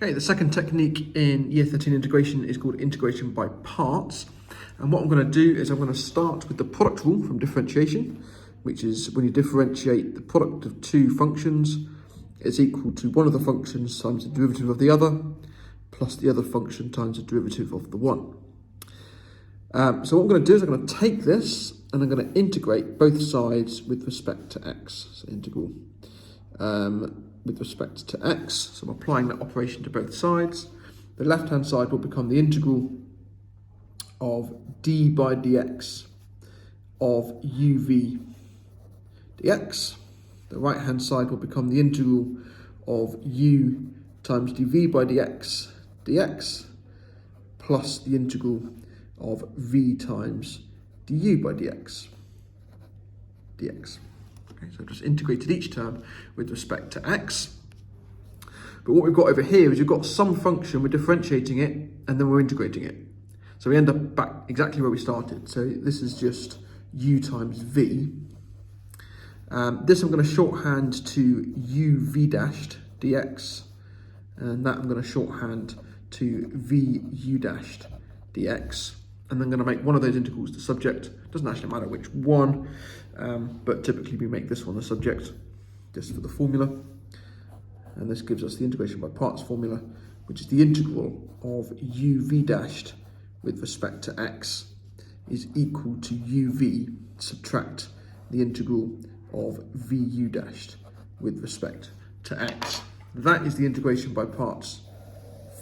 Okay, the second technique in Year 13 integration is called integration by parts. And what I'm going to do is I'm going to start with the product rule from differentiation, which is when you differentiate the product of two functions, it's equal to one of the functions times the derivative of the other, plus the other function times the derivative of the one. So what I'm going to do is I'm going to take this and I'm going to integrate both sides with respect to x. So integral with respect to x. So I'm applying that operation to both sides. The left-hand side will become the integral of d by dx of uv dx. The right-hand side will become the integral of u times dv by dx dx plus the integral of v times du by dx dx. Okay, so I've just integrated each term with respect to x. But what we've got over here is you've got some function, we're differentiating it, and then we're integrating it. So we end up back exactly where we started. So this is just u times v. This I'm going to shorthand to uv dashed dx, and that I'm going to shorthand to vu dashed dx. And then going to make one of those integrals the subject. Doesn't actually matter which one, but typically we make this one the subject, just for the formula. And this gives us the integration by parts formula, which is the integral of uv dashed with respect to x is equal to uv subtract the integral of vu dashed with respect to x. That is the integration by parts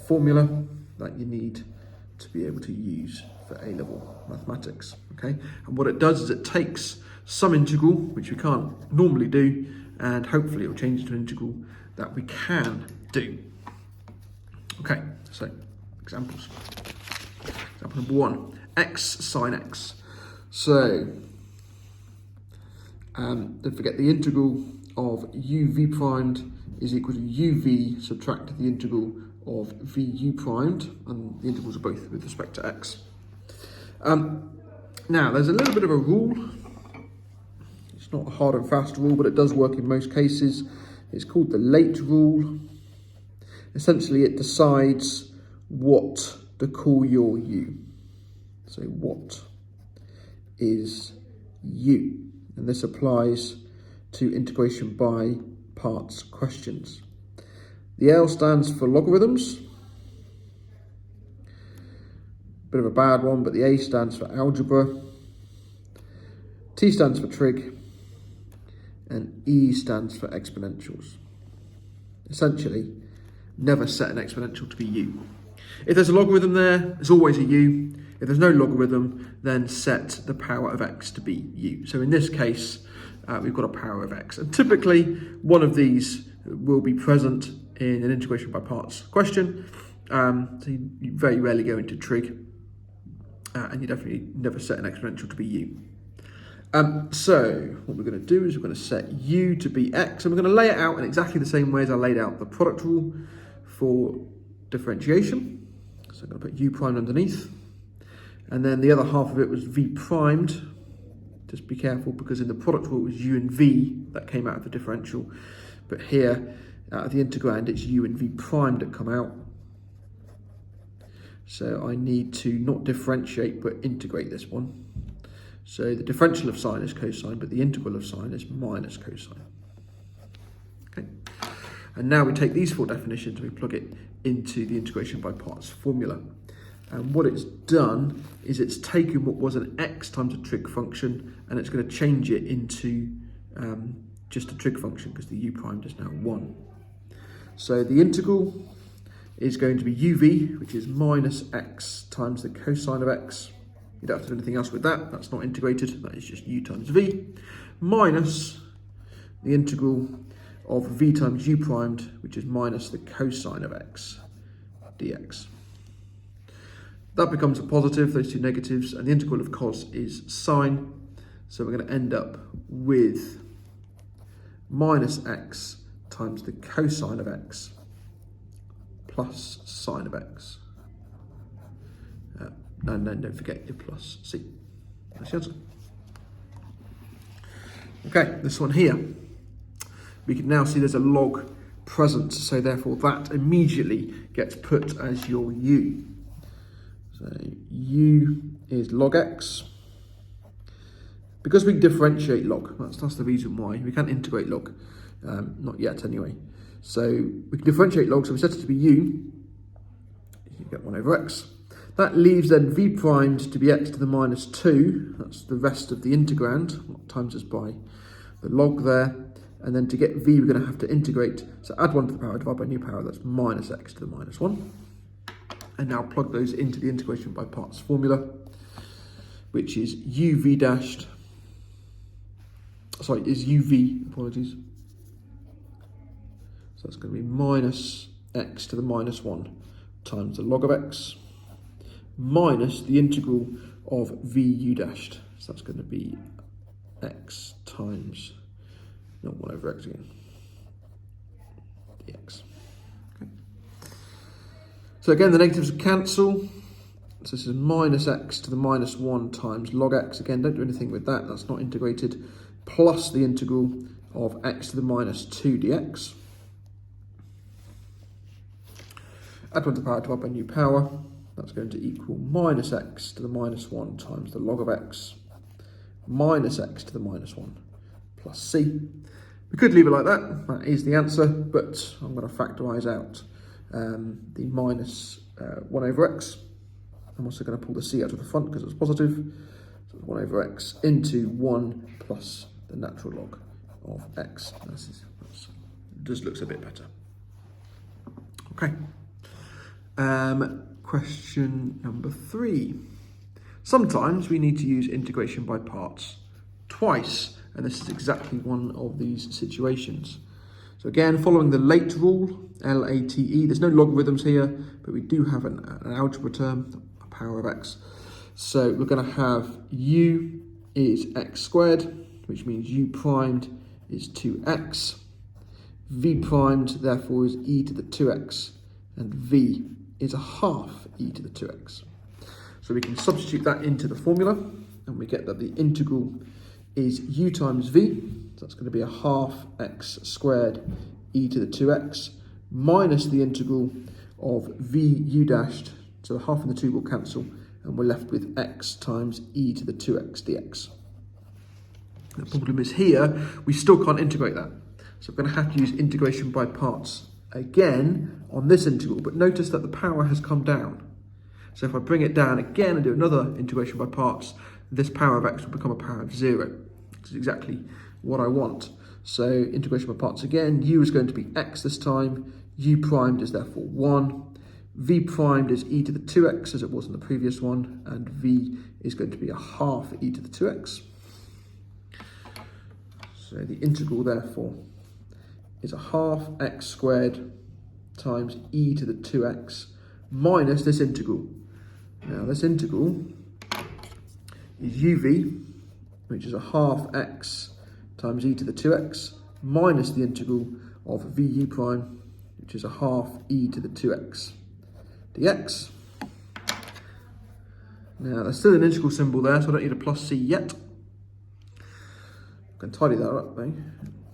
formula that you need to be able to use for A-level mathematics, okay? And what it does is it takes some integral, which we can't normally do, and hopefully it will change it to an integral that we can do. Okay, so examples. Example number 1, x sine x. So, don't forget the integral of uv primed is equal to uv subtract the integral of vu primed, and the integrals are both with respect to x. Now, there's a little bit of a rule. It's not a hard and fast rule, but it does work in most cases. It's called the late rule. Essentially, it decides what to call your u. So what is u? And this applies to integration by parts questions. The L stands for logarithms. Bit of a bad one, but the A stands for algebra. T stands for trig. And E stands for exponentials. Essentially, never set an exponential to be u. If there's a logarithm there, there's always a u. If there's no logarithm, then set the power of x to be u. So in this case, we've got a power of x. And typically, one of these will be present in an integration by parts question. So you very rarely go into trig. And you definitely never set an exponential to be u. So what we're going to do is we're going to set u to be x, and we're going to lay it out in exactly the same way as I laid out the product rule for differentiation. So I'm going to put u primed underneath, and then the other half of it was v primed. Just be careful, because in the product rule it was u and v that came out of the differential, but here out of the integrand it's u and v primed that come out. So I need to not differentiate but integrate this one. So the differential of sine is cosine, but the integral of sine is minus cosine. Okay. And now we take these four definitions and we plug it into the integration by parts formula. And what it's done is it's taken what was an x times a trig function, and it's going to change it into just a trig function, because the u primed is now 1. So the integral is going to be uv, which is minus x times the cosine of x. You don't have to do anything else with that. That's not integrated. That is just u times v, minus the integral of v times u primed, which is minus the cosine of x dx. That becomes a positive, those two negatives, and the integral of cos is sine. So we're going to end up with minus x times the cosine of x plus sine of x. And then don't forget your plus c. That's the answer. Okay, this one here. We can now see there's a log present, so therefore that immediately gets put as your u. So u is log x. Because we differentiate log, that's the reason why. We can't integrate log, not yet anyway. So we can differentiate log, so we set it to be u, you get 1 over x. That leaves then v primed to be x to the minus 2, that's the rest of the integrand, times us by the log there. And then to get v, we're going to have to integrate, so add 1 to the power, divide by new power, that's minus x to the minus 1. And now plug those into the integration by parts formula, which is uv dashed, sorry, is uv, apologies. So that's going to be minus x to the minus 1 times the log of x, minus the integral of vu dashed. So that's going to be x times, not 1 over x again, dx. Okay. So again, the negatives cancel. So this is minus x to the minus 1 times log x. Again, don't do anything with that, that's not integrated. Plus the integral of x to the minus 2 dx. Add 1 to the power, divide by new power. That's going to equal minus x to the minus 1 times the log of x, minus x to the minus 1 plus c. We could leave it like that, that is the answer, but I'm going to factorise out the minus 1 over x. I'm also going to pull the c out of the front because it's positive. So it's 1 over x into 1 plus the natural log of x. Just looks a bit better. Okay. Question number 3. Sometimes we need to use integration by parts twice, and this is exactly one of these situations. So again, following the late rule, L-A-T-E, there's no logarithms here, but we do have an algebra term, a power of x. So we're going to have u is x squared, which means u primed is 2x. V primed, therefore, is e to the 2x, and v is a half e to the 2x. So we can substitute that into the formula, and we get that the integral is u times v, so that's going to be a half x squared e to the 2x, minus the integral of v u dashed, so the half and the 2 will cancel, and we're left with x times e to the 2x dx. The problem is here, we still can't integrate that. So we're going to have to use integration by parts again on this integral, but notice that the power has come down. So if I bring it down again and do another integration by parts, this power of x will become a power of 0, which is exactly what I want. So integration by parts again, u is going to be x this time, u primed is therefore 1, v primed is e to the 2x as it was in the previous one, and v is going to be a half e to the 2x. So the integral therefore is a half x squared times e to the 2x minus this integral. Now this integral is uv, which is a half x times e to the 2x minus the integral of vu prime, which is a half e to the 2x dx. Now there's still an integral symbol there, so I don't need a plus c yet. I can tidy that up though.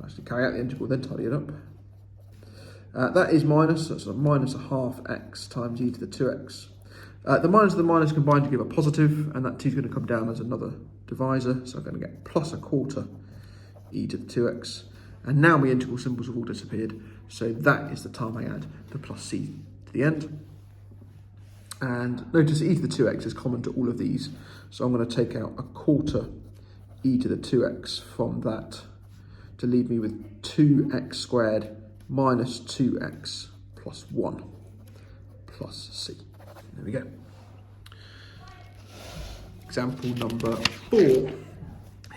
Actually carry out the integral, then tidy it up. That is minus, so it's a minus a half x times e to the 2x. The minus and the minus combine to give a positive, and that t is going to come down as another divisor, so I'm going to get plus a quarter e to the 2x. And now my integral symbols have all disappeared, so that is the time I add the plus c to the end. And notice e to the 2x is common to all of these, so I'm going to take out a quarter e to the 2x from that to leave me with 2x squared minus 2x plus 1 plus c. There we go. Example number 4.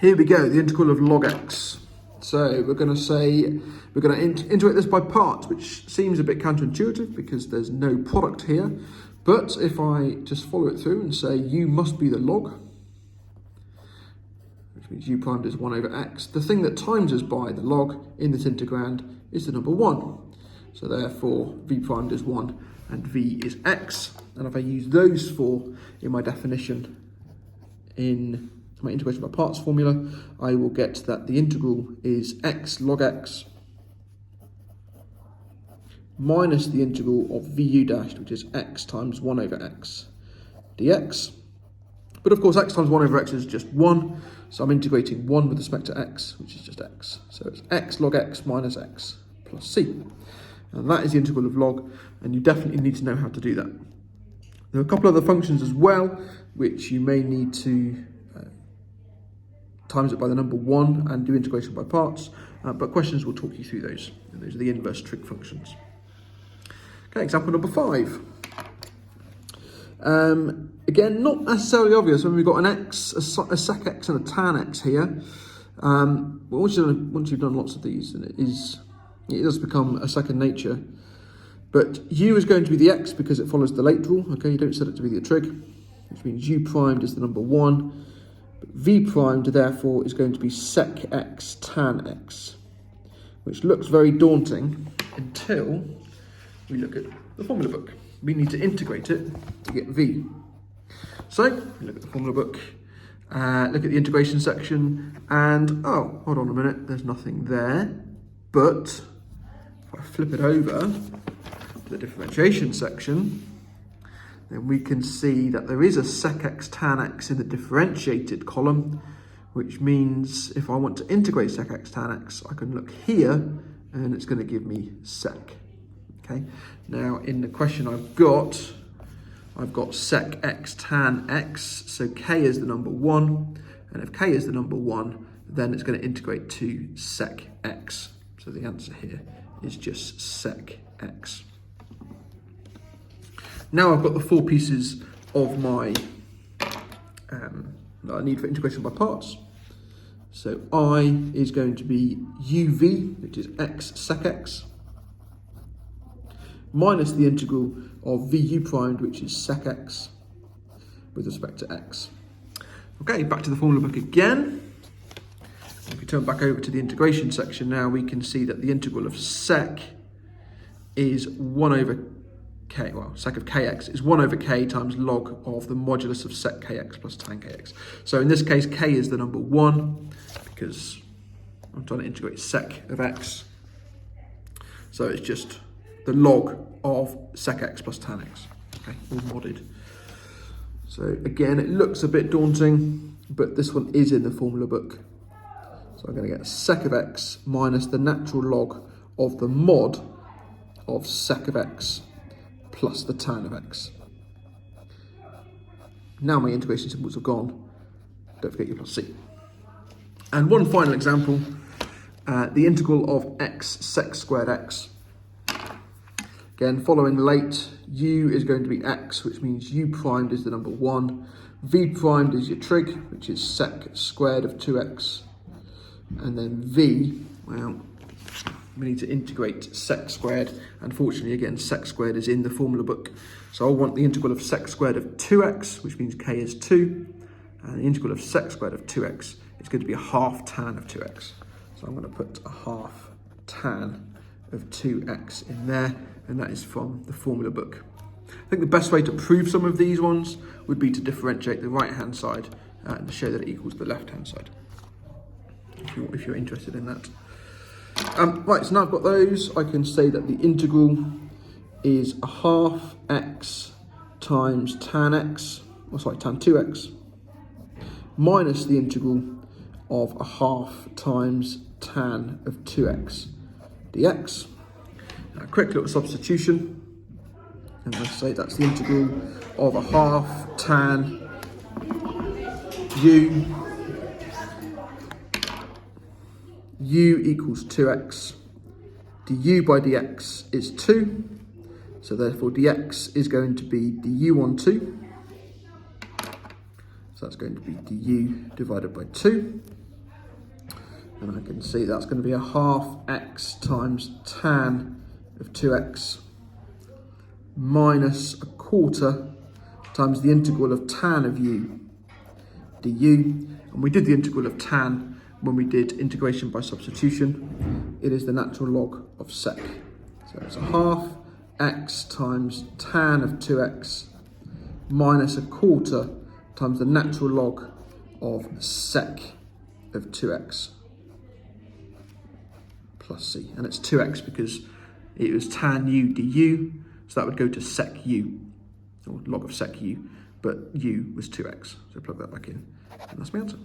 Here we go, the integral of log x. So we're going to integrate this by parts, which seems a bit counterintuitive because there's no product here. But if I just follow it through and say u must be the log, which means u primed is 1 over x, the thing that times us by the log in this integrand is the number 1. So therefore v primed is 1 and v is x. And if I use those four in my definition in my integration by parts formula, I will get that the integral is x log x minus the integral of vu dashed, which is x times 1 over x dx. But of course, x times 1 over x is just 1, so I'm integrating 1 with respect to x, which is just x. So it's x log x minus x plus c. And that is the integral of log, and you definitely need to know how to do that. There are a couple other functions as well, which you may need to times it by the number 1 and do integration by parts, but questions will talk you through those. And those are the inverse trig functions. Okay, example number 5. Again, not necessarily obvious when we've got an x, a sec x and a tan x here. But once you've done lots of these, then it does become a second nature. But u is going to be the x because it follows the late rule. Okay, you don't set it to be the trig, which means u primed is the number 1. But v primed, therefore, is going to be sec x tan x, which looks very daunting until we look at the formula book. We need to integrate it to get v. So, look at the formula book, look at the integration section, and, oh, hold on a minute, there's nothing there. But if I flip it over to the differentiation section, then we can see that there is a sec x tan x in the differentiated column, which means if I want to integrate sec x tan x, I can look here, and it's going to give me sec. Okay. Now, in the question I've got sec x tan x, so k is the number 1, and if k is the number 1, then it's going to integrate to sec x. So the answer here is just sec x. Now I've got the 4 pieces of my that I need for integration by parts. So I is going to be uv, which is x sec x, minus the integral of vu primed, which is sec x, with respect to x. Okay, back to the formula book again. If we turn back over to the integration section now, we can see that the integral of sec is 1 over k, well, sec of kx is 1 over k times log of the modulus of sec kx plus tan kx. So in this case, k is the number 1, because I'm trying to integrate sec of x. So it's just the log of sec x plus tan x, okay, all modded. So again, it looks a bit daunting, but this one is in the formula book. So I'm going to get sec of x minus the natural log of the mod of sec of x plus the tan of x. Now my integration symbols have gone. Don't forget your plus c. And one final example, the integral of x sec squared x. Again, following late, u is going to be x, which means u primed is the number 1. V primed is your trig, which is sec squared of 2x. And then v, well, we need to integrate sec squared. Unfortunately, again, sec squared is in the formula book. So I want the integral of sec squared of 2x, which means k is 2. And the integral of sec squared of 2x is going to be a half tan of 2x. So I'm going to put a half tan of 2x in there, and that is from the formula book. I think the best way to prove some of these ones would be to differentiate the right-hand side and to show that it equals the left-hand side, if you're interested in that. Right, so now I've got those, I can say that the integral is a half x times tan x, tan 2x, minus the integral of a half times tan of 2x dx. A quick little substitution, and let's say that's the integral of a half tan u equals 2x, du by dx is 2, so therefore dx is going to be du on 2, so that's going to be du divided by 2, and I can see that's going to be a half x times tan of 2x minus a quarter times the integral of tan of u du, and we did the integral of tan when we did integration by substitution. It is the natural log of sec. So it's a half x times tan of 2x minus a quarter times the natural log of sec of 2x plus c. And it's 2x because it was tan u du, so that would go to sec u, or log of sec u, but u was 2x. So plug that back in, and that's my answer.